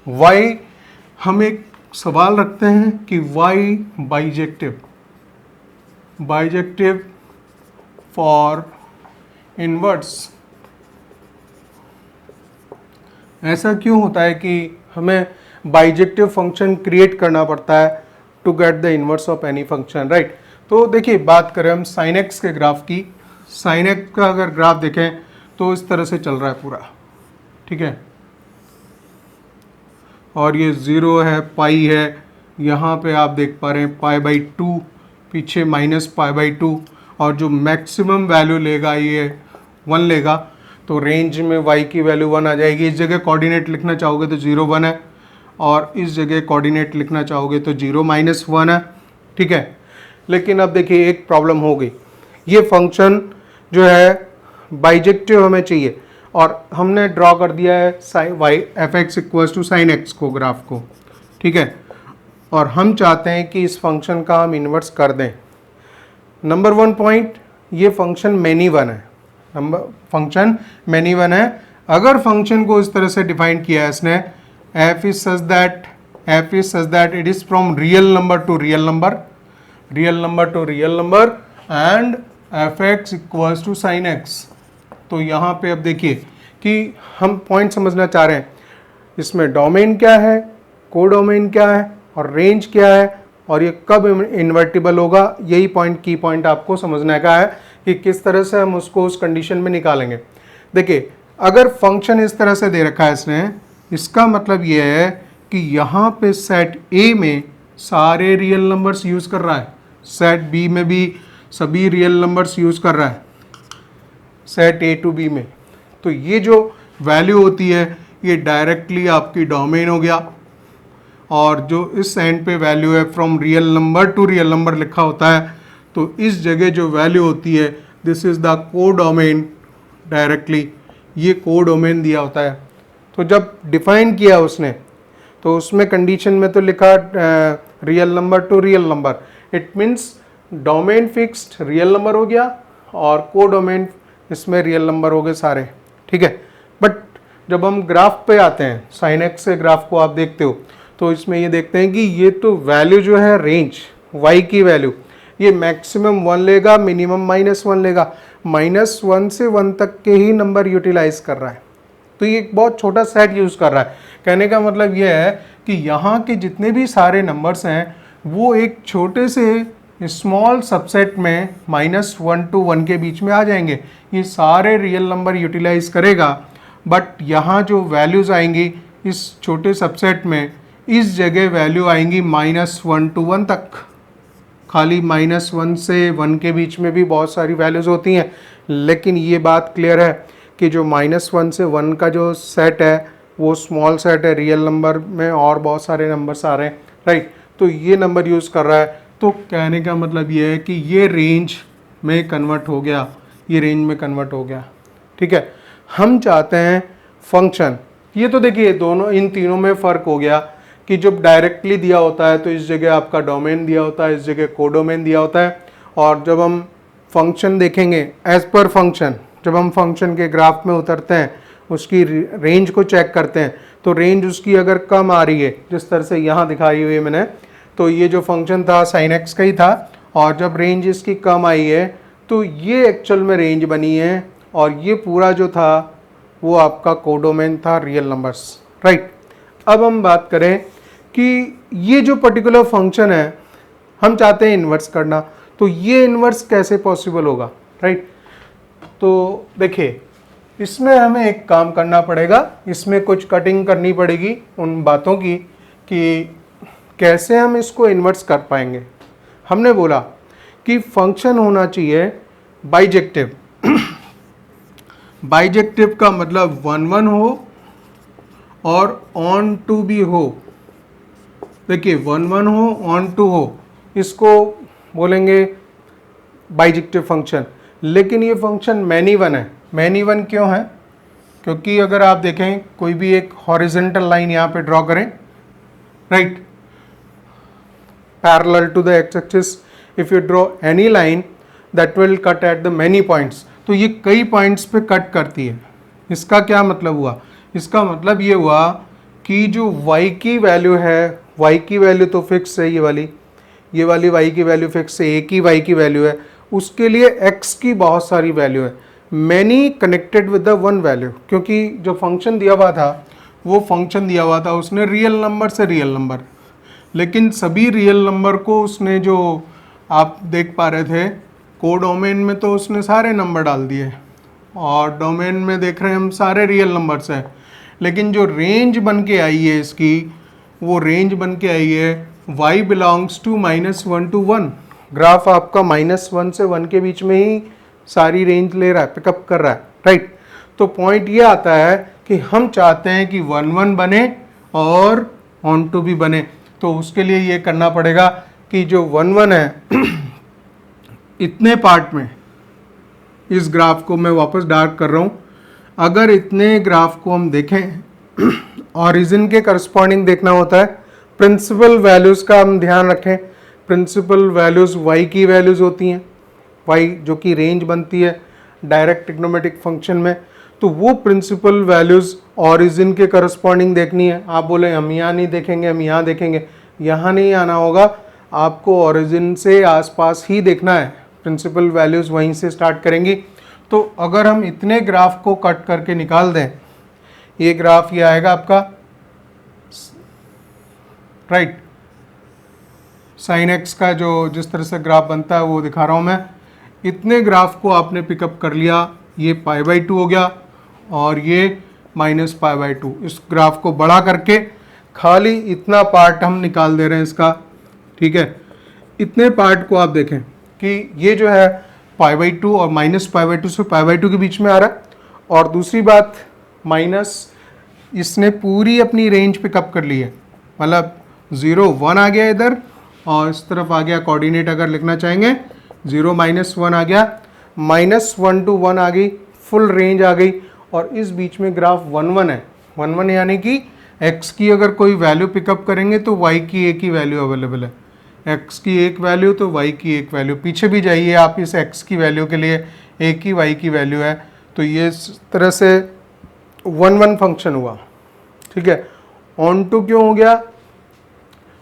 Y, हम एक सवाल रखते हैं कि वाई बाइजेक्टिव फॉर इनवर्स। ऐसा क्यों होता है कि हमें बाइजेक्टिव फंक्शन क्रिएट करना पड़ता है to get the inverse of any function, right. तो देखिए, बात करें हम साइन एक्स के ग्राफ की। साइन एक्स का अगर ग्राफ देखें तो इस तरह से चल रहा है पूरा, ठीक है, और ये 0 है, पाई है, यहाँ पे आप देख पा रहे हैं π/2, पीछे -π/2, और जो मैक्सिमम वैल्यू लेगा ये 1 लेगा, तो रेंज में y की वैल्यू 1 आ जाएगी। इस जगह कोऑर्डिनेट लिखना चाहोगे तो 0 1 है, और इस जगह कोऑर्डिनेट लिखना चाहोगे तो 0 -1 है, ठीक है। लेकिन अब देखिए एक प्रॉब्लम हो गई, ये फंक्शन जो है बाइजेक्टिव हमें चाहिए, और हमने ड्रॉ कर दिया है f(x) = sin x को, ग्राफ को, ठीक है, और हम चाहते हैं कि इस फंक्शन का हम इन्वर्स कर दें। नंबर 1 पॉइंट, ये फंक्शन मैनी वन है, अगर फंक्शन को इस तरह से डिफाइन किया है इसने, f is such that it is from real number to real number and f(x) = sin x। तो यहाँ पे अब देखिए कि हम पॉइंट समझना चाह रहे हैं, इसमें डोमेन क्या है, कोडोमेन क्या है, और रेंज क्या है, और ये कब इन्वर्टिबल होगा। यही की पॉइंट आपको समझने का है कि किस तरह से हम उसको उस कंडीशन में निकालेंगे। देखिए, अगर फंक्शन इस तरह से दे रखा है इसने, इसका मतलब ये है कि यहाँ पे सेट ए में सारे रियल नंबर्स यूज़ कर रहा है, सेट बी में भी सभी रियल नंबर्स यूज़ कर रहा है, सेट ए टू बी में। तो ये जो वैल्यू होती है ये डायरेक्टली आपकी डोमेन हो गया, और जो इस एंड पे वैल्यू है from real number two real number लिखा होता है, तो इस जगह जो वैल्यू होती है this is the codomain, directly ये कोडोमेन दिया होता है। तो जब डिफाइन किया उसने, तो उसमें कंडीशन में तो लिखा real number two real number, it means domain fixed real number हो गया और कोडोमेन इसमें रियल नंबर हो गए सारे, ठीक है। बट जब हम ग्राफ पे आते हैं, साइन एक्स के ग्राफ को आप देखते हो, तो इसमें ये देखते हैं कि ये तो वैल्यू जो है रेंज y की वैल्यू, ये मैक्सिमम 1 लेगा, मिनिमम -1 लेगा, -1 से 1 तक के ही नंबर यूटिलाइज कर रहा है। तो ये एक बहुत छोटा सेट यूज़ कर रहा है। कहने का मतलब ये है कि यहाँ के जितने भी सारे नंबर्स हैं वो एक छोटे से स्मॉल सबसेट में -1 to 1 के बीच में आ जाएंगे। ये सारे रियल नंबर यूटिलाइज करेगा, बट यहाँ जो वैल्यूज़ आएंगी इस छोटे सबसेट में, इस जगह वैल्यू आएंगी -1 to 1 तक। खाली -1 से 1 के बीच में भी बहुत सारी वैल्यूज़ होती हैं, लेकिन ये बात क्लियर है कि जो -1 से 1 का जो सेट है वो स्मॉल सेट है, रियल नंबर में और बहुत सारे नंबर्स आ रहे हैं, राइट। तो ये नंबर यूज़ कर रहा है। तो कहने का मतलब ये है कि ये रेंज में कन्वर्ट हो गया, ये रेंज में कन्वर्ट हो गया, ठीक है। हम चाहते हैं फंक्शन, ये तो देखिए दोनों इन तीनों में फ़र्क हो गया कि जब डायरेक्टली दिया होता है तो इस जगह आपका डोमेन दिया होता है, इस जगह कोडोमेन दिया होता है, और जब हम फंक्शन देखेंगे एज पर फंक्शन, जब हम फंक्शन के ग्राफ में उतरते हैं, उसकी रेंज को चेक करते हैं, तो रेंज उसकी अगर कम आ रही है, जिस तरह से यहाँ दिखाई हुई है मैंने, तो ये जो फंक्शन था साइन एक्स का ही था, और जब रेंज इसकी कम आई है तो ये एक्चुअल में रेंज बनी है, और ये पूरा जो था वो आपका कोडोमेन था, रियल नंबर्स, राइट। अब हम बात करें कि ये जो पर्टिकुलर फंक्शन है हम चाहते हैं इन्वर्स करना, तो ये इन्वर्स कैसे पॉसिबल होगा, राइट। तो देखिए, इसमें हमें एक काम करना पड़ेगा, इसमें कुछ कटिंग करनी पड़ेगी उन बातों की कि कैसे हम इसको इन्वर्स कर पाएंगे। हमने बोला कि फंक्शन होना चाहिए बाइजेक्टिव। बाइजेक्टिव का मतलब 1 1 हो और ऑन टू भी हो। देखिए 1 1 हो, ऑन टू हो, इसको बोलेंगे बाइजेक्टिव फंक्शन। लेकिन ये फंक्शन मैनी वन है। मैनी वन क्यों है? क्योंकि अगर आप देखें कोई भी एक हॉरिजेंटल लाइन यहाँ पे ड्रॉ करें, right, parallel to the x axis, if you draw any line that will cut at the many points, तो ये कई पॉइंट्स पे कट करती है। इसका क्या मतलब हुआ? इसका मतलब ये हुआ कि जो y की वैल्यू है, y की वैल्यू तो फिक्स है, ये वाली y की वैल्यू फिक्स है, एक ही y की वैल्यू है, उसके लिए x की बहुत सारी वैल्यू है, many connected with the one value, क्योंकि जो फंक्शन दिया हुआ था वो फंक्शन दिया हुआ था उसने रियल नंबर से रियल नंबर, लेकिन सभी रियल नंबर को उसने, जो आप देख पा रहे थे कोडोमेन में, तो उसने सारे नंबर डाल दिए और डोमेन में देख रहे हैं हम सारे रियल नंबर्स हैं, लेकिन जो रेंज बन के आई है इसकी, वो रेंज बन के आई है y belongs to -1 to 1। Graph आपका -1 से 1 के बीच में ही सारी रेंज ले रहा है, पिकअप कर रहा है, राइट। तो पॉइंट ये आता है कि हम चाहते हैं कि 1 1 बने और ऑन टू भी बने, तो उसके लिए ये करना पड़ेगा कि जो 1 1 है इतने पार्ट में, इस ग्राफ को मैं वापस डार्क कर रहा हूँ, अगर इतने ग्राफ को हम देखें ऑरिजिन के करस्पॉन्डिंग देखना होता है, प्रिंसिपल वैल्यूज़ का हम ध्यान रखें, प्रिंसिपल वैल्यूज़ y की वैल्यूज़ होती हैं, y जो कि रेंज बनती है डायरेक्ट ट्रिग्नोमेट्रिक फंक्शन में, तो वो प्रिंसिपल वैल्यूज़ ऑरिजिन के करस्पॉन्डिंग देखनी है। आप बोले हम यहाँ नहीं देखेंगे, हम यहाँ देखेंगे, यहाँ नहीं आना होगा, आपको ऑरिजिन से आसपास ही देखना है, प्रिंसिपल वैल्यूज़ वहीं से स्टार्ट करेंगी। तो अगर हम इतने ग्राफ को कट करके निकाल दें, ये ग्राफ ये आएगा आपका, राइट, साइन एक्स का जो जिस तरह से ग्राफ बनता है वो दिखा रहा हूँ मैं। इतने ग्राफ को आपने पिकअप कर लिया, ये π/2 हो गया और ये -π/2। इस ग्राफ को बड़ा करके खाली इतना पार्ट हम निकाल दे रहे हैं इसका, ठीक है। इतने पार्ट को आप देखें कि ये जो है π/2 और -π/2 से π/2 के बीच में आ रहा है, और दूसरी बात माइनस, इसने पूरी अपनी रेंज पिकअप कर ली है, मतलब 0 1 आ गया इधर और इस तरफ आ गया, कोऑर्डिनेट अगर लिखना चाहेंगे 0 -1 आ गया, -1 to 1 आ गई, फुल रेंज आ गई, और इस बीच में ग्राफ 1 1 है। 1 1 यानी कि x की अगर कोई वैल्यू पिकअप करेंगे तो y की एक ही वैल्यू अवेलेबल है, x की एक वैल्यू तो y की एक वैल्यू, पीछे भी जाइए आप, इस x की वैल्यू के लिए एक ही y की वैल्यू है, तो ये इस तरह से 1 1 फंक्शन हुआ, ठीक है। ऑन टू क्यों हो गया?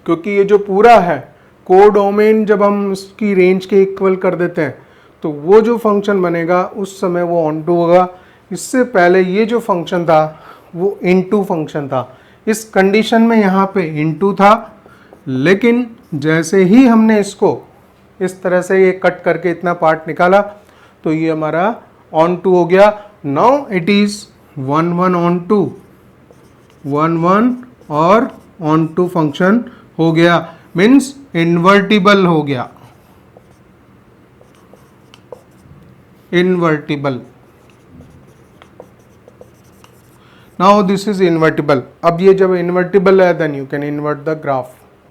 क्योंकि ये जो पूरा है कोडोमेन, जब हम उसकी रेंज के इक्वल कर देते हैं तो वो जो फंक्शन बनेगा उस समय वो ऑन टू होगा। इससे पहले ये जो फंक्शन था वो इनटू फंक्शन था, इस कंडीशन में यहाँ पे इनटू था, लेकिन जैसे ही हमने इसको इस तरह से ये कट करके इतना पार्ट निकाला तो ये हमारा ऑन टू हो गया। Now it is 1 1 onto, 1 1 और ऑन टू फंक्शन हो गया, मीन्स इन्वर्टिबल हो गया, invertible. Now this is invertible. अब ये जब इन्वर्टिबल है then you can invert the graph.